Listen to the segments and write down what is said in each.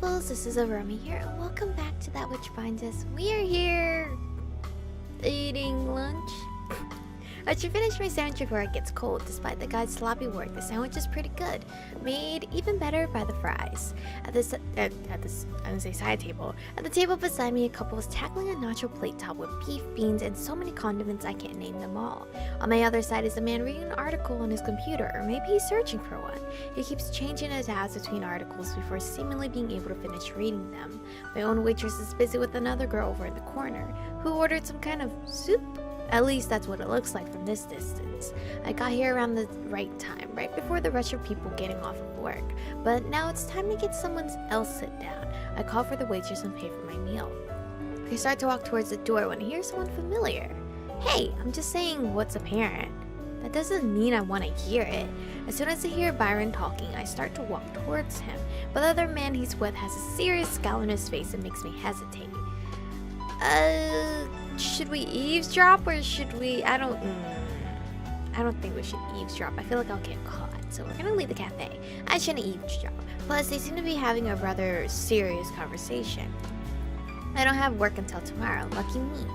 beautifuls, this is Aromie here, and welcome back to That Which Binds Us. We are here eating lunch. I should finish my sandwich before it gets cold. Despite the guy's sloppy work, the sandwich is pretty good. Made even better by the fries. At this side table. At the table beside me, a couple was tackling a nacho plate topped with beef, beans, and so many condiments I can't name them all. On my other side is a man reading an article on his computer, or maybe he's searching for one. He keeps changing his tabs between articles before seemingly being able to finish reading them. My own waitress is busy with another girl over in the corner, who ordered some kind of soup. At least that's what it looks like from this distance. I got here around the right time, right before the rush of people getting off of work. But now it's time to get someone else sit down. I call for the waitress and pay for my meal. I start to walk towards the door when I hear someone familiar. Hey, I'm just saying what's apparent. That doesn't mean I want to hear it. As soon as I hear Byron talking, I start to walk towards him. But the other man he's with has a serious scowl on his face that makes me hesitate. Should we eavesdrop or should we? I don't think we should eavesdrop. I feel like I'll get caught. So we're gonna leave the cafe. I shouldn't eavesdrop. Plus, they seem to be having a rather serious conversation. I don't have work until tomorrow. Lucky me.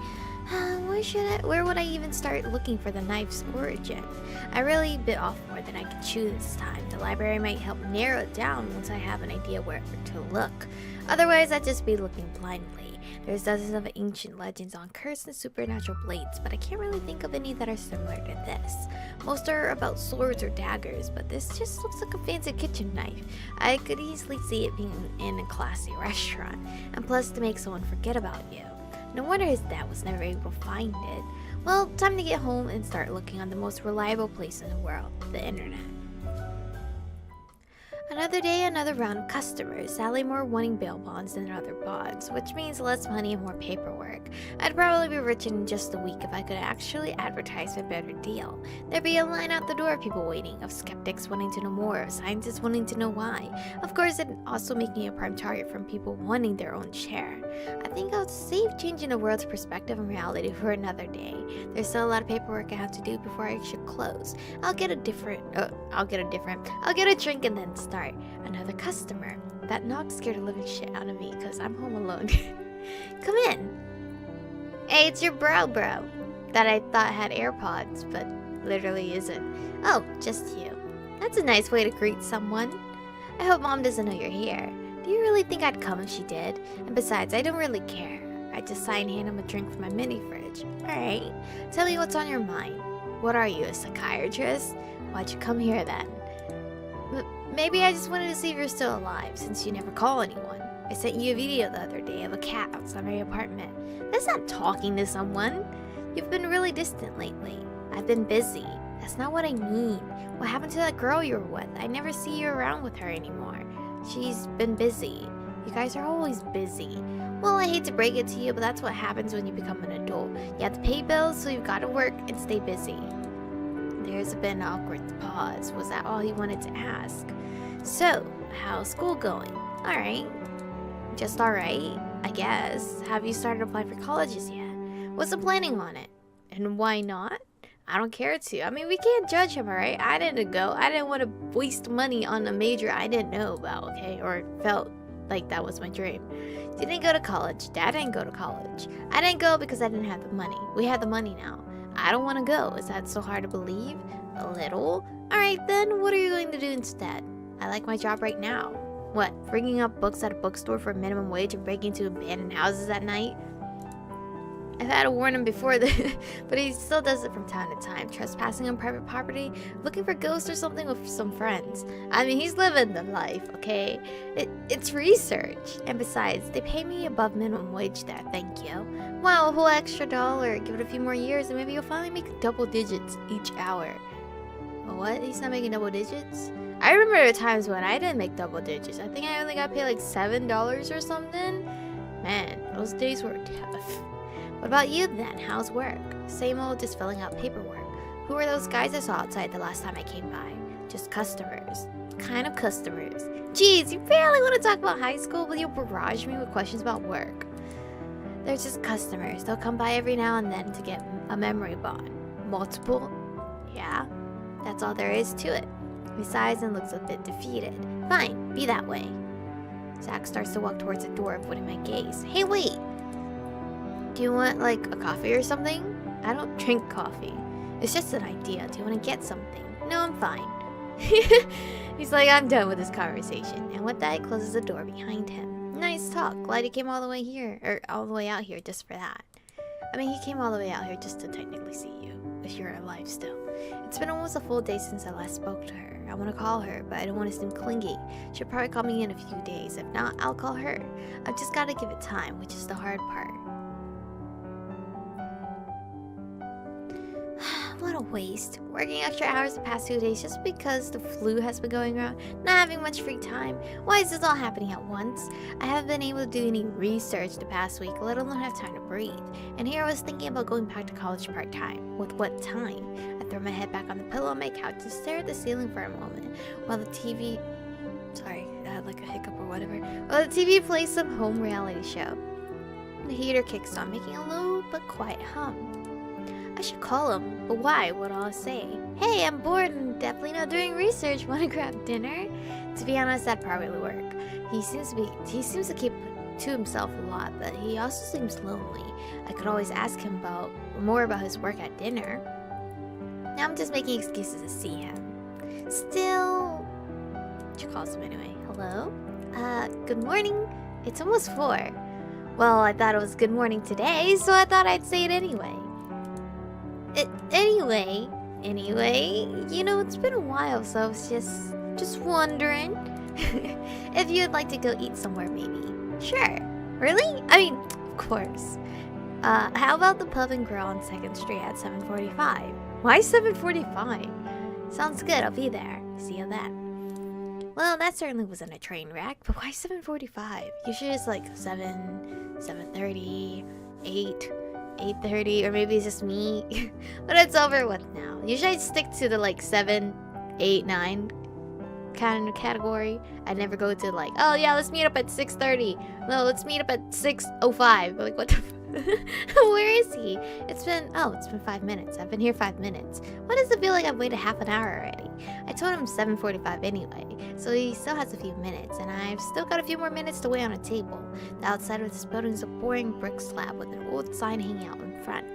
Where would I even start looking for the knife's origin? I really bit off more than I could chew this time. The library might help narrow it down once I have an idea where to look. Otherwise, I'd just be looking blindly. There's dozens of ancient legends on cursed and supernatural blades, but I can't really think of any that are similar to this. Most are about swords or daggers, but this just looks like a fancy kitchen knife. I could easily see it being in a classy restaurant, and plus to make someone forget about you. No wonder his dad was never able to find it. Well, time to get home and start looking on the most reliable place in the world, the internet. Another day, another round of customers, sadly more wanting bail bonds than other bonds, which means less money and more paperwork. I'd probably be rich in just a week if I could actually advertise a better deal. There'd be a line out the door of people waiting, of skeptics wanting to know more, of scientists wanting to know why. Of course, it'd also make me a prime target from people wanting their own share. I think I'll save changing the world's perspective and reality for another day. There's still a lot of paperwork I have to do before I should close. I'll get a drink and then start. Another customer. That knock scared the living shit out of me because I'm home alone. Come in. Hey, it's your bro that I thought had AirPods, but literally isn't. Oh, just you. That's a nice way to greet someone. I hope Mom doesn't know you're here. Do you really think I'd come if she did? And besides, I don't really care. I just sign hand him a drink from my mini fridge. Alright, tell me what's on your mind. What are you, a psychiatrist? Why'd you come here then? Maybe I just wanted to see if you're still alive, since you never call anyone. I sent you a video the other day of a cat outside my apartment. That's not talking to someone. You've been really distant lately. I've been busy. That's not what I mean. What happened to that girl you were with? I never see you around with her anymore. She's been busy. You guys are always busy. Well, I hate to break it to you, but that's what happens when you become an adult. You have to pay bills, so you've got to work and stay busy. There's been an awkward pause. Was that all he wanted to ask? So, how's school going? Alright. Just alright, I guess. Have you started applying for colleges yet? What's the planning on it? And why not? I don't care to. I mean, we can't judge him, alright? I didn't go. I didn't want to waste money on a major I didn't know about, okay? Or felt like that was my dream. You didn't go to college. Dad didn't go to college. I didn't go because I didn't have the money. We have the money now. I don't want to go. Is that so hard to believe? A little? Alright then, what are you going to do instead? I like my job right now. What, bringing up books at a bookstore for a minimum wage and breaking into abandoned houses at night? I've had to warn him before, but he still does it from time to time. Trespassing on private property, looking for ghosts or something with some friends. I mean, he's living the life, okay? It's research. And besides, they pay me above minimum wage there, thank you. Wow, a whole extra $1. Give it a few more years and maybe you'll finally make double digits each hour. What? He's not making double digits? I remember the times when I didn't make double digits. I think I only got paid like $7 or something. Man, those days were tough. What about you then? How's work? Same old, just filling out paperwork. Who were those guys I saw outside the last time I came by? Just customers. Kind of customers. Jeez, you barely want to talk about high school, but you'll barrage me with questions about work. They're just customers. They'll come by every now and then to get a memory bond. Multiple? Yeah, that's all there is to it. He sighs and looks a bit defeated. Fine, be that way. Zach starts to walk towards the door, avoiding my gaze. Hey, wait! Do you want, like, a coffee or something? I don't drink coffee. It's just an idea. Do you want to get something? No, I'm fine. He's like, I'm done with this conversation. And with that, he closes the door behind him. Nice talk. Glad he came all the way here, or all the way out here just for that. I mean, he came all the way out here just to technically see you, if you're alive still. It's been almost a full day since I last spoke to her. I want to call her, but I don't want to seem clingy. She'll probably call me in a few days. If not, I'll call her. I've just got to give it time, which is the hard part. What a waste. Working extra hours the past 2 days just because the flu has been going around, not having much free time. Why is this all happening at once? I haven't been able to do any research the past week, let alone have time to breathe. And here I was thinking about going back to college part-time. With what time? I throw my head back on the pillow on my couch and stare at the ceiling for a moment while the TV... Sorry, I had like a hiccup or whatever. While the TV plays some home reality show. The heater kicks on, making a low but quiet hum. I should call him, but why? What'll I say? Hey, I'm bored and definitely not doing research. Wanna grab dinner? To be honest, that'd probably work. He seems to keep to himself a lot, but he also seems lonely. I could always ask him more about his work at dinner. Now I'm just making excuses to see him. Still, she calls him anyway. Hello? Good morning. It's almost 4. Well, I thought it was good morning today, so I thought I'd say it anyway. Anyway, you know, it's been a while, so I was just wondering if you'd like to go eat somewhere, maybe. Sure. Really? I mean, of course. How about the pub and grill on 2nd Street at 7:45? Why 7:45? Sounds good, I'll be there. See you then. Well, that certainly wasn't a train wreck, but why 7:45? Usually it's like 7, 7:30, 8... 8:30, or maybe it's just me. But it's over with now. Usually I stick to the like 7, 8, 9 kind of category. I never go to like, oh yeah, let's meet up at 6:30. No, let's meet up at 6:05. Like, what the where is he? It's been 5 minutes. I've been here 5 minutes. Why does it feel like I've waited half an hour already? I told him 7:45 anyway, so he still has a few minutes, and I've still got a few more minutes to wait on a table. The outside of this building is a boring brick slab with an old sign hanging out in front.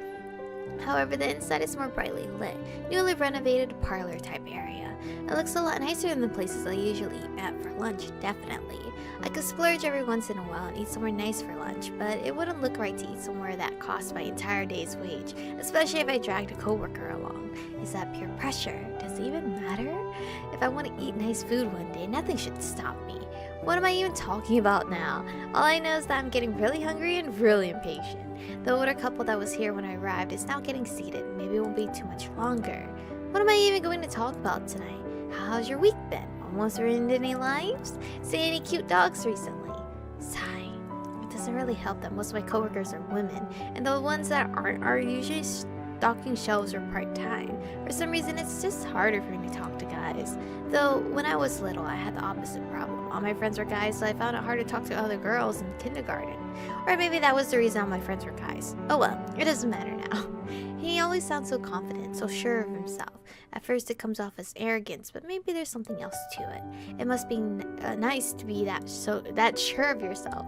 However, the inside is more brightly lit, newly renovated parlor type area. It looks a lot nicer than the places I usually eat at for lunch, definitely. I could splurge every once in a while and eat somewhere nice for lunch, but it wouldn't look right to eat somewhere that costs my entire day's wage, especially if I dragged a coworker along. Is that peer pressure? Does it even matter? If I want to eat nice food one day, nothing should stop me. What am I even talking about now? All I know is that I'm getting really hungry and really impatient. The older couple that was here when I arrived is now getting seated. Maybe it won't be too much longer. What am I even going to talk about tonight? How's your week been? Almost ruined any lives? See any cute dogs recently? Sigh. It doesn't really help that most of my coworkers are women, and the ones that aren't are usually stocking shelves or part-time. For some reason, it's just harder for me to talk to guys. Though, when I was little, I had the opposite problem. All my friends were guys, so I found it hard to talk to other girls in kindergarten. Or maybe that was the reason all my friends were guys. Oh well, it doesn't matter now. He always sounds so confident, so sure of himself. At first it comes off as arrogance, but maybe there's something else to it. It must be nice to be that sure of yourself.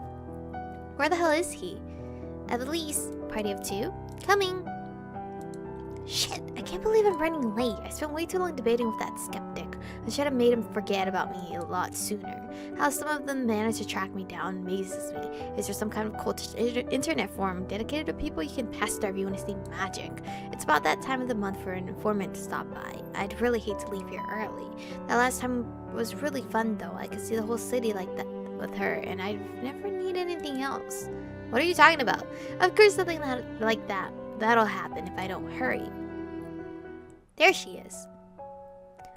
Where the hell is he? At least, party of 2? Coming! Shit, I can't believe I'm running late. I spent way too long debating with that skeptic. I should have made him forget about me a lot sooner. How some of them manage to track me down amazes me. Is there some kind of cultish internet forum dedicated to people you can pester if you want to see magic? It's about that time of the month for an informant to stop by. I'd really hate to leave here early. That last time was really fun though. I could see the whole city like that with her, and I'd never need anything else. What are you talking about? Of course something like that. That'll happen if I don't hurry. There she is.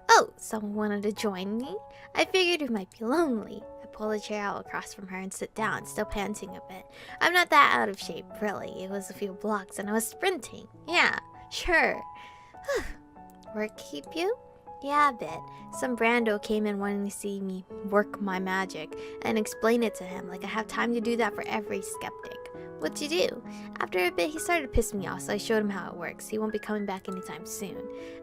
Oh, someone wanted to join me? I figured you might be lonely. I pull a chair out across from her and sit down, still panting a bit. I'm not that out of shape, really. It was a few blocks and I was sprinting. Yeah, sure. Work keep you? Yeah, a bit. Some Brando came in wanting to see me work my magic and explain it to him like I have time to do that for every skeptic. What'd you do? After a bit, he started to piss me off, so I showed him how it works. He won't be coming back anytime soon.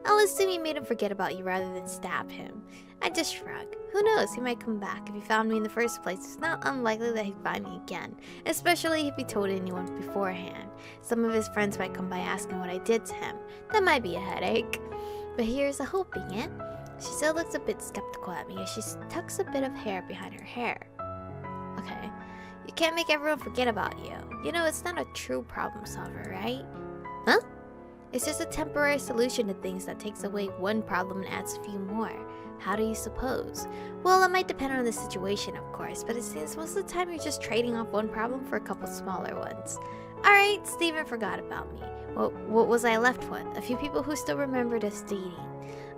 I'll assume you made him forget about you rather than stab him. I just shrugged. Who knows, he might come back. If he found me in the first place, it's not unlikely that he'd find me again, especially if he told anyone beforehand. Some of his friends might come by asking what I did to him. That might be a headache. But here's a hoping it. She still looks a bit skeptical at me as she tucks a bit of hair behind her hair. Okay. You can't make everyone forget about you. You know, it's not a true problem solver, right? Huh? It's just a temporary solution to things that takes away one problem and adds a few more. How do you suppose? Well, it might depend on the situation, of course, but it seems most of the time you're just trading off one problem for a couple smaller ones. Alright, Steven forgot about me. What was I left with? A few people who still remembered us dating.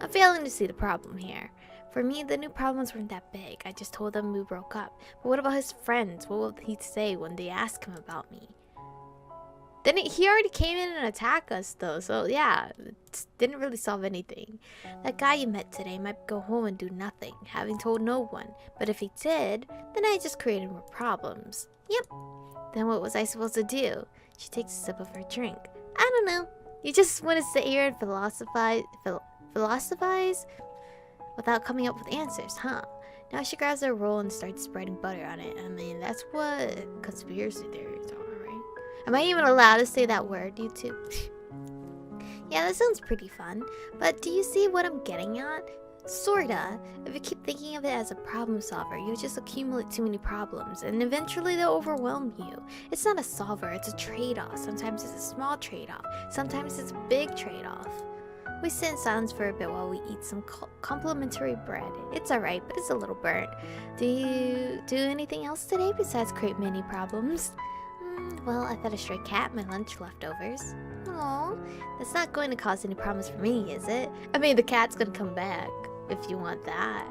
I'm failing to see the problem here. For me, the new problems weren't that big. I just told them we broke up. But what about his friends? What will he say when they ask him about me? Then he already came in and attacked us though, so yeah, it didn't really solve anything. That guy you met today might go home and do nothing, having told no one. But if he did, then I just created more problems. Yep. Then what was I supposed to do? She takes a sip of her drink. I don't know. You just want to sit here and philosophize without coming up with answers, huh? Now she grabs her roll and starts spreading butter on it. I mean, that's what conspiracy theories are. Am I even allowed to say that word, YouTube? Yeah, that sounds pretty fun. But do you see what I'm getting at? Sorta. If you keep thinking of it as a problem solver, you'll just accumulate too many problems, and eventually they'll overwhelm you. It's not a solver, it's a trade-off. Sometimes it's a small trade-off. Sometimes it's a big trade-off. We sit in silence for a bit while we eat some complimentary bread. It's alright, but it's a little burnt. Do you do anything else today besides create many problems? Well, I fed a stray cat my lunch leftovers. Aww, that's not going to cause any problems for me, is it? I mean, the cat's gonna come back, if you want that.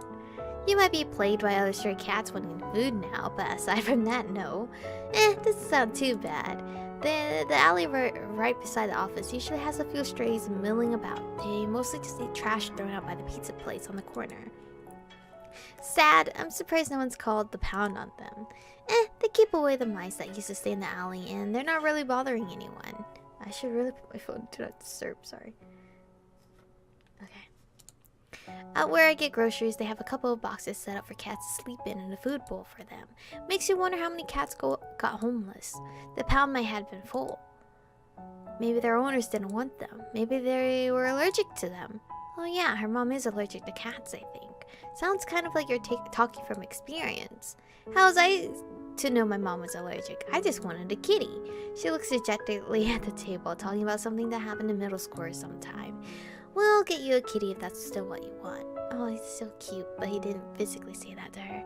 You might be plagued by other stray cats wanting food now, but aside from that, no. Doesn't sound too bad. The alley right beside the office usually has a few strays milling about. They mostly just eat trash thrown out by the pizza place on the corner. Sad, I'm surprised no one's called the pound on them. They keep away the mice that used to stay in the alley, and they're not really bothering anyone. I should really put my phone to not disturb, sorry. Okay. Out where I get groceries, they have a couple of boxes set up for cats to sleep in and a food bowl for them. Makes you wonder how many cats got homeless. The pound might have been full. Maybe their owners didn't want them. Maybe they were allergic to them. Oh yeah, her mom is allergic to cats, I think. Sounds kind of like you're talking from experience. How was I to know my mom was allergic? I just wanted a kitty. She looks dejectedly at the table, talking about something that happened in middle school or sometime. Well, I'll get you a kitty if that's still what you want. Oh, he's so cute, but he didn't physically say that to her.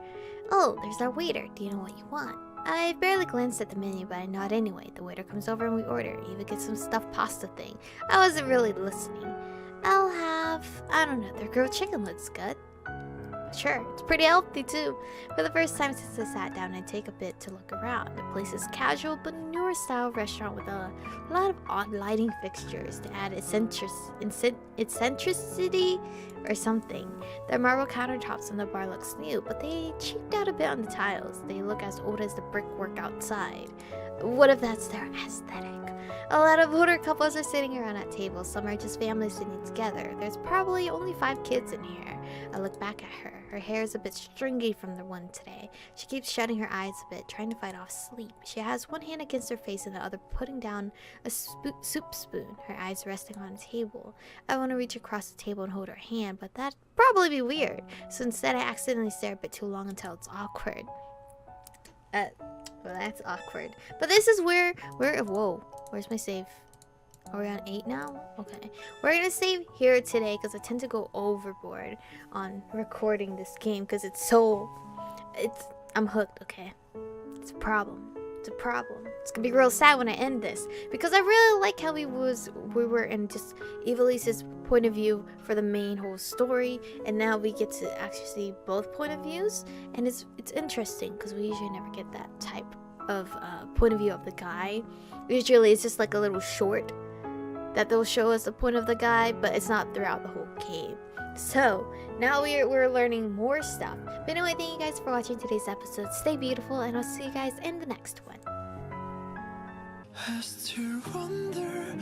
Oh, there's our waiter. Do you know what you want? I barely glanced at the menu, but I nod anyway. The waiter comes over and we order. Even get some stuffed pasta thing. I wasn't really listening. I'll have, I don't know, their grilled chicken looks good. Sure, it's pretty healthy too. For the first time since I sat down, I take a bit to look around. The place is casual but newer style restaurant with a lot of odd lighting fixtures to add eccentricity or something. The marble countertops on the bar looks new, but they cheaped out a bit on the tiles. They look as old as the brickwork outside. What if that's their aesthetic? A lot of older couples are sitting around at tables. Some are just families sitting together. There's probably only 5 kids in here. I look back at her. Her hair is a bit stringy from the one today. She keeps shutting her eyes a bit, trying to fight off sleep. She has one hand against her face and the other putting down a soup spoon, her eyes resting on a table. I want to reach across the table and hold her hand, but that'd probably be weird. So instead I accidentally stare a bit too long until it's awkward. Well, that's awkward. But this is where whoa, where's my save? Are we on 8 now? Okay. We're gonna save here today because I tend to go overboard on recording this game because I'm hooked, okay? It's a problem. It's a problem. It's gonna be real sad when I end this because I really like how we were in just Evalise's point of view for the main whole story, and now we get to actually see both point of views, and it's interesting because we usually never get that type of point of view of the guy. Usually it's just like a little short that they'll show us the point of the guy, but it's not throughout the whole game. So now we're learning more stuff. But anyway, thank you guys for watching today's episode. Stay beautiful, and I'll see you guys in the next one. I still wonder